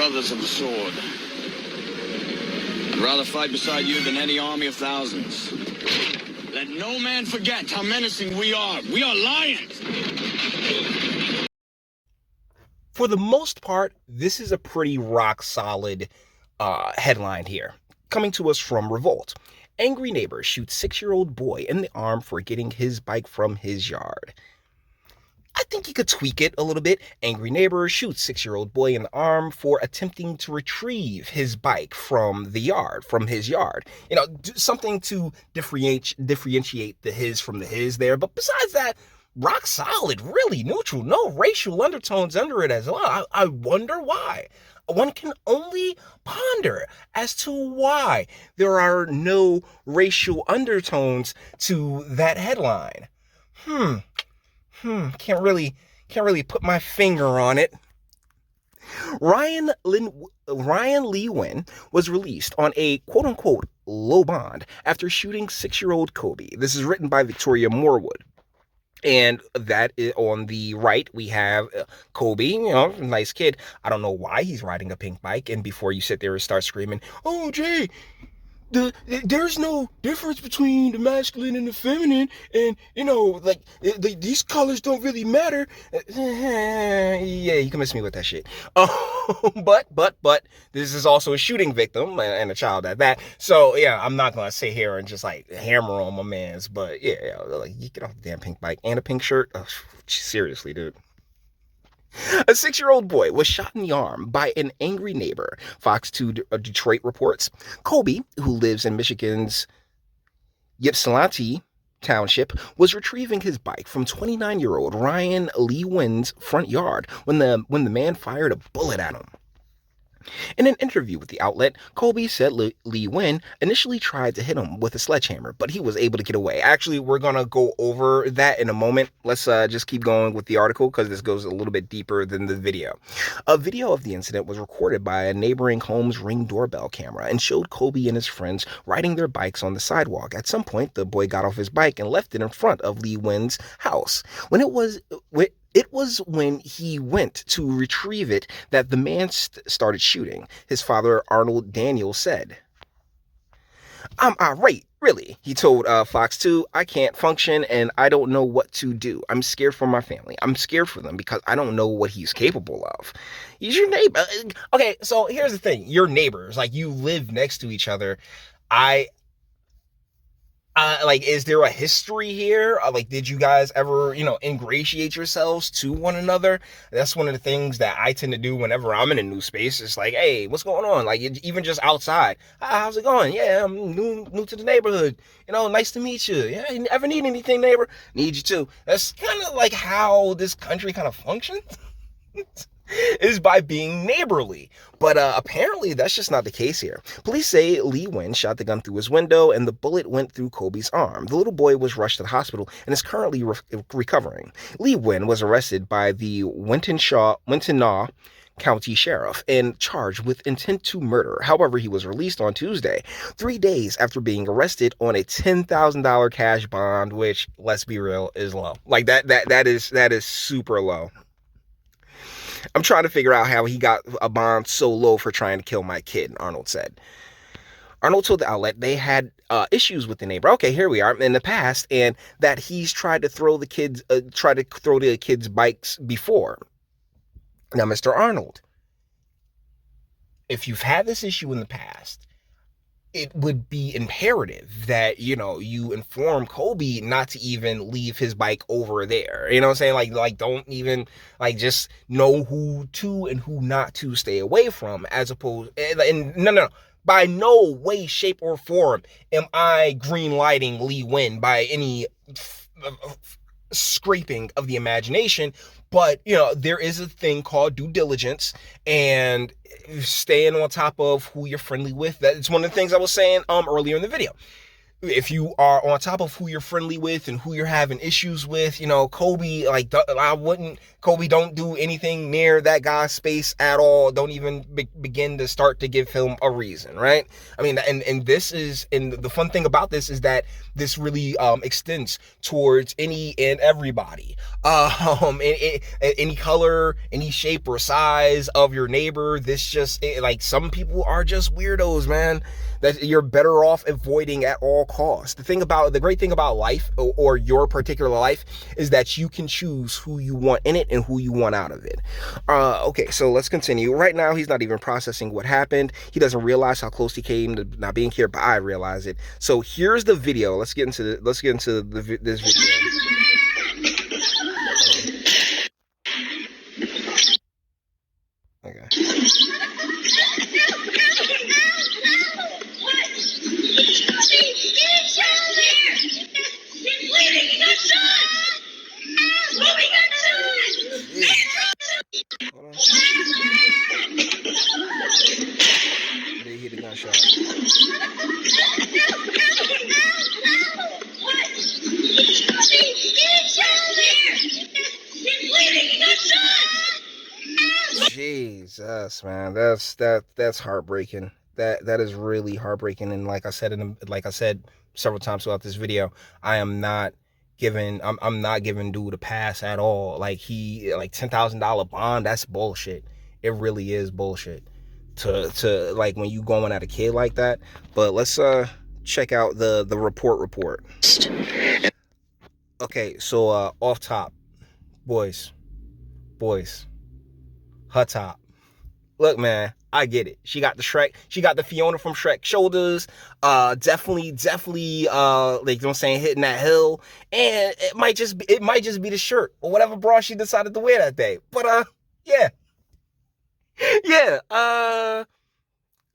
brothers of the sword. I'd rather fight beside you than any army of thousands. Let no man forget how menacing we are. We are lions. For the most part, this is a pretty rock solid headline here. Coming to us from Revolt. Angry neighbor shoots 6-year-old boy in the arm for getting his bike from his yard. I think you could tweak it a little bit. Angry neighbor shoots 6-year-old boy in the arm for attempting to retrieve his bike from his yard. You know, something to differentiate the his from the his there. But besides that, rock solid, really neutral, no racial undertones under it as well. I wonder why. One can only ponder as to why there are no racial undertones to that headline. Can't really put my finger on it. Ryan Le-Nguyen was released on a quote-unquote low bond after shooting 6-year-old Kobe. This is written by Victoria Morwood. And that is on the right, we have Kobe, you know, nice kid. I don't know why he's riding a pink bike. And before you sit there and start screaming, oh, Jay, there's no difference between the masculine and the feminine. And, you know, like, these colors don't really matter. Yeah, you can miss me with that shit. But this is also a shooting victim and a child at that. So, yeah, I'm not going to sit here and just, like, hammer on my mans. But, yeah, like, you get off the damn pink bike and a pink shirt. Oh, seriously, dude. A 6-year-old boy was shot in the arm by an angry neighbor, Fox 2 Detroit reports. Kobe, who lives in Michigan's Ypsilanti Township, was retrieving his bike from 29-year-old Ryan Le-Nguyen's front yard when the man fired a bullet at him. In an interview with the outlet, Kobe said Le-Nguyen initially tried to hit him with a sledgehammer, but he was able to get away. Actually, we're going to go over that in a moment. Let's just keep going with the article because this goes a little bit deeper than the video. A video of the incident was recorded by a neighboring home's Ring doorbell camera and showed Kobe and his friends riding their bikes on the sidewalk. At some point, the boy got off his bike and left it in front of Le-Nguyen's house. It was when he went to retrieve it that the man started shooting, his father, Arnold Daniel, said. I'm irate, really, he told Fox 2. I can't function and I don't know what to do. I'm scared for my family. I'm scared for them because I don't know what he's capable of. He's your neighbor. Okay, so here's the thing. Your neighbors, like, you live next to each other. Like, is there a history here? Like, did you guys ever, ingratiate yourselves to one another? That's one of the things that I tend to do whenever I'm in a new space. It's like, hey, what's going on? Like, even just outside. How's it going? Yeah, I'm new to the neighborhood. Nice to meet you. Yeah, you ever need anything, neighbor? Need you too. That's kind of like how this country kind of functions. Is by being neighborly. But apparently that's just not the case here. Police say Le-Nguyen shot the gun through his window and the bullet went through Kobe's arm. The little boy was rushed to the hospital and is currently recovering. Le-Nguyen was arrested by the Wichita County Sheriff and charged with intent to murder. However, he was released on Tuesday, 3 days after being arrested on a $10,000 cash bond, which, let's be real, is low. Like that is super low. I'm trying to figure out how he got a bond so low for trying to kill my kid, Arnold said. Arnold told the outlet they had issues with the neighbor. Okay, here we are in the past, and that he's tried to throw the kids' bikes before. Now, Mr. Arnold, if you've had this issue in the past, it would be imperative that, you inform Kobe not to even leave his bike over there. You know what I'm saying? Like don't even, just know who to and who not to stay away from, as opposed, and no. By no way, shape, or form am I green lighting Le-Nguyen by any scraping of the imagination. But, there is a thing called due diligence and staying on top of who you're friendly with. That's one of the things I was saying earlier in the video. if you are on top of who you're friendly with and who you're having issues with, Kobe, like, Kobe don't do anything near that guy's space at all. Don't even begin to start to give him a reason, right? I mean, and the fun thing about this is that this really extends towards any and everybody. Any color, any shape or size of your neighbor. Like, some people are just weirdos, man, that you're better off avoiding at all costs. The great thing about life, or your particular life, is that you can choose who you want in it and who you want out of it. Okay, so let's continue. Right now, he's not even processing what happened. He doesn't realize how close he came to not being here, but I realize it. So here's the video. Let's get into this video. Okay. Hold on. They hit a gunshot. Jesus, man, that's heartbreaking. That is really heartbreaking. And like I said several times throughout this video, I'm not giving dude a pass at all. Like, $10,000 bond, that's bullshit. It really is bullshit to like, when you going at a kid like that. But let's check out the report. Okay, so off top, boys, her top. Look, man, I get it. She got the Fiona from Shrek shoulders. Definitely, like, I'm saying, hitting that hill. And it might just be the shirt or whatever bra she decided to wear that day. But yeah,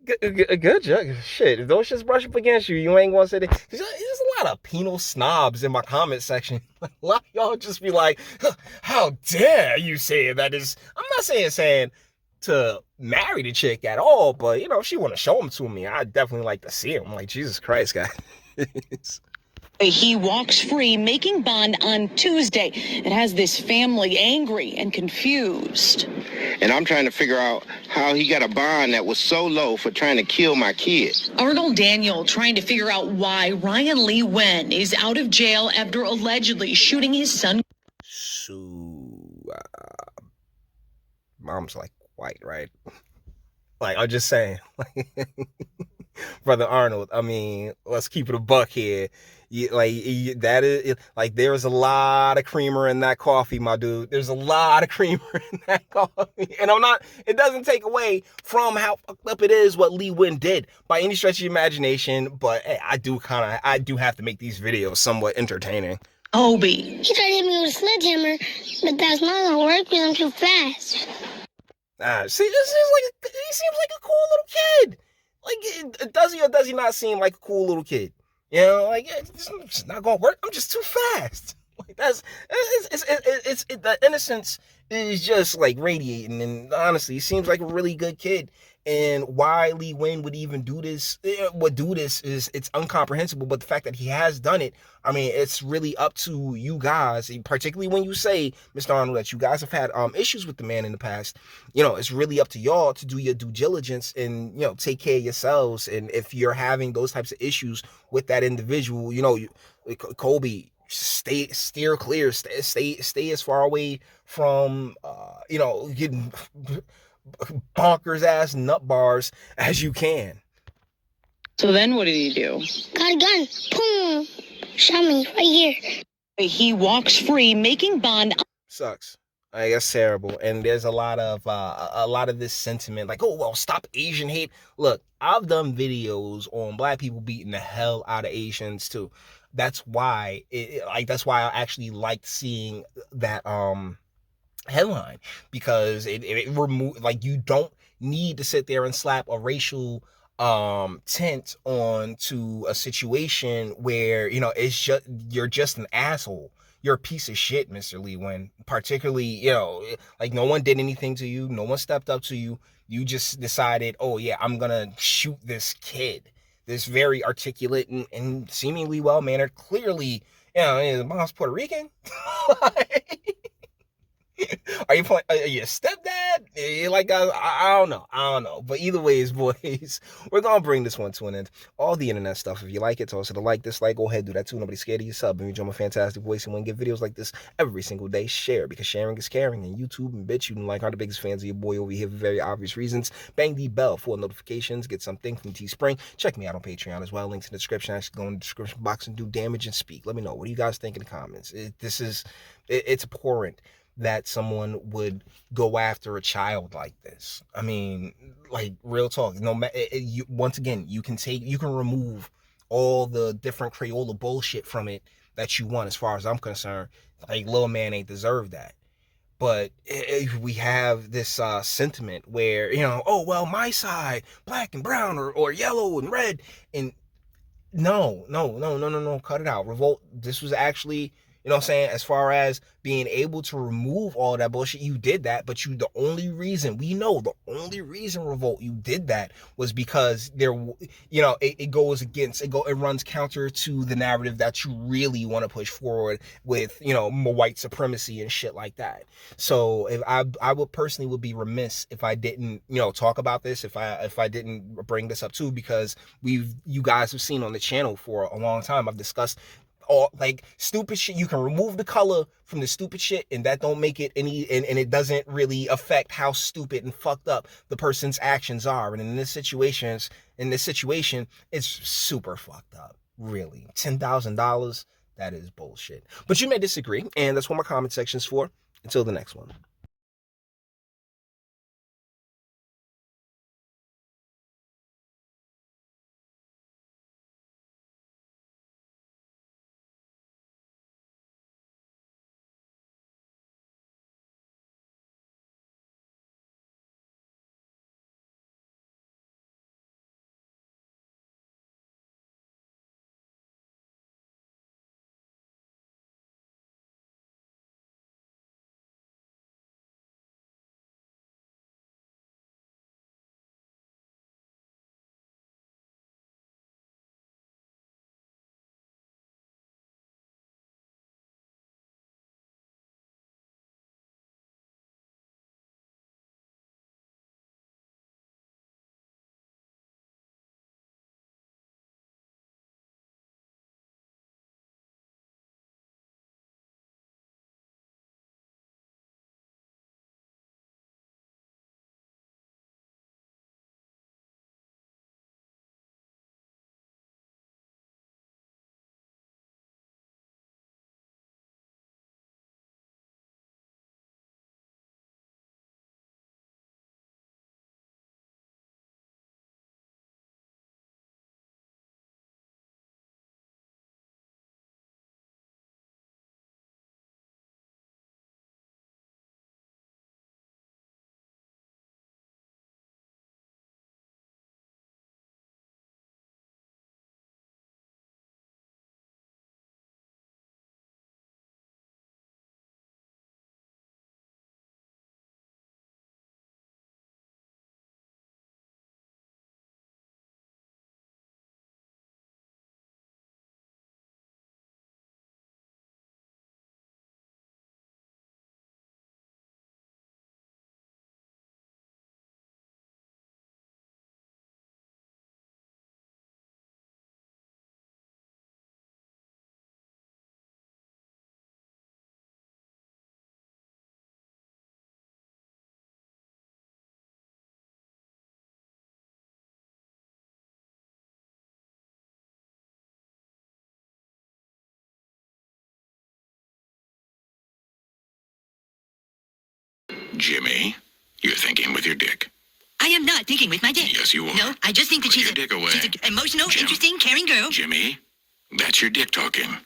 good job. Shit, if those shits brush up against you, you ain't gonna say that. There's a lot of penal snobs in my comment section. A lot of y'all just be like, how dare you say that is. I'm not saying to marry the chick at all, but if she want to show them to me, I'd definitely like to see them. Like, Jesus Christ, guys. He walks free, making bond on Tuesday. It has this family angry and confused. And I'm trying to figure out how he got a bond that was so low for trying to kill my kid. Arnold Daniel trying to figure out why Ryan Le-Nguyen is out of jail after allegedly shooting his son. So, mom's like white, right? Like, I'm just saying, Brother Arnold, I mean, let's keep it a buck here. That is, like, there's a lot of creamer in that coffee, my dude. There's a lot of creamer in that coffee. And it doesn't take away from how fucked up it is what Le-Nguyen did by any stretch of the imagination. But hey, I do have to make these videos somewhat entertaining. Obi. He tried to hit me with a sledgehammer, but that's not gonna work because I'm too fast. See, he seems like a cool little kid. Like, does he or does he not seem like a cool little kid? Like, it's not gonna work. I'm just too fast. Like, the innocence is just like radiating. And honestly, he seems like a really good kid. And why Le-Nguyen would even do this, is it's incomprehensible. But the fact that he has done it, I mean, it's really up to you guys, particularly when you say, Mr. Arnold, that you guys have had issues with the man in the past. It's really up to y'all to do your due diligence and, take care of yourselves. And if you're having those types of issues with that individual, Kobe, steer clear, stay as far away from, getting bonkers ass nut bars as you can. So then what did he do? Got a gun. Boom. Shot me right here. He walks free, making bond. Sucks. I guess terrible. And there's a lot of this sentiment like, oh, well, stop Asian hate. Look, I've done videos on black people beating the hell out of Asians too. That's why that's why I actually liked seeing that headline, because it removed, like, you don't need to sit there and slap a racial tint onto a situation where it's just, you're just an asshole. You're a piece of shit, Mr. Le-Nguyen. Particularly, like, no one did anything to you, no one stepped up to you, you just decided, oh yeah, I'm gonna shoot this kid. this very articulate and seemingly well-mannered, clearly, you know, the mom's Puerto Rican. Are you a stepdad? Like, I don't know. I don't know. But either ways, boys, we're going to bring this one to an end. All the internet stuff. If you like it, toss it a like, dislike, go ahead, do that too. Nobody's scared of your sub. And you join my fantastic voice and want to get videos like this every single day, share, because sharing is caring. And YouTube and Bitchute and like are the biggest fans of your boy over here for very obvious reasons. Bang the bell for notifications. Get something from Teespring. Check me out on Patreon as well. Links in the description. Actually go in the description box and do damage and speak. Let me know. What do you guys think in the comments? It's abhorrent that someone would go after a child like this. I mean, like, real talk. No matter, once again, you can remove all the different Crayola bullshit from it that you want. As far as I'm concerned, like, little man ain't deserve that. But we have this sentiment where, you know, oh well, my side, black and brown or yellow and red, and no, cut it out. Revolt. This was actually, you know what I'm saying, as far as being able to remove all that bullshit, you did that, but the only reason, Revolt, you did that was because there, you know, it runs counter to the narrative that you really want to push forward with, you know, white supremacy and shit like that. So if I would personally be remiss if I didn't, you know, talk about this, if I didn't bring this up too, because you guys have seen on the channel for a long time, I've discussed all like stupid shit. You can remove the color from the stupid shit, and that don't make it any, and it doesn't really affect how stupid and fucked up the person's actions are. And in this situation, it's super fucked up. Really, $10,000. That is bullshit. But you may disagree, and that's what my comment section's for. Until the next one. Jimmy, you're thinking with your dick. I am not thinking with my dick. Yes, you are. No, I just think that Put your dick away. she's an emotional, Jim. interesting, caring girl. Jimmy, that's your dick talking.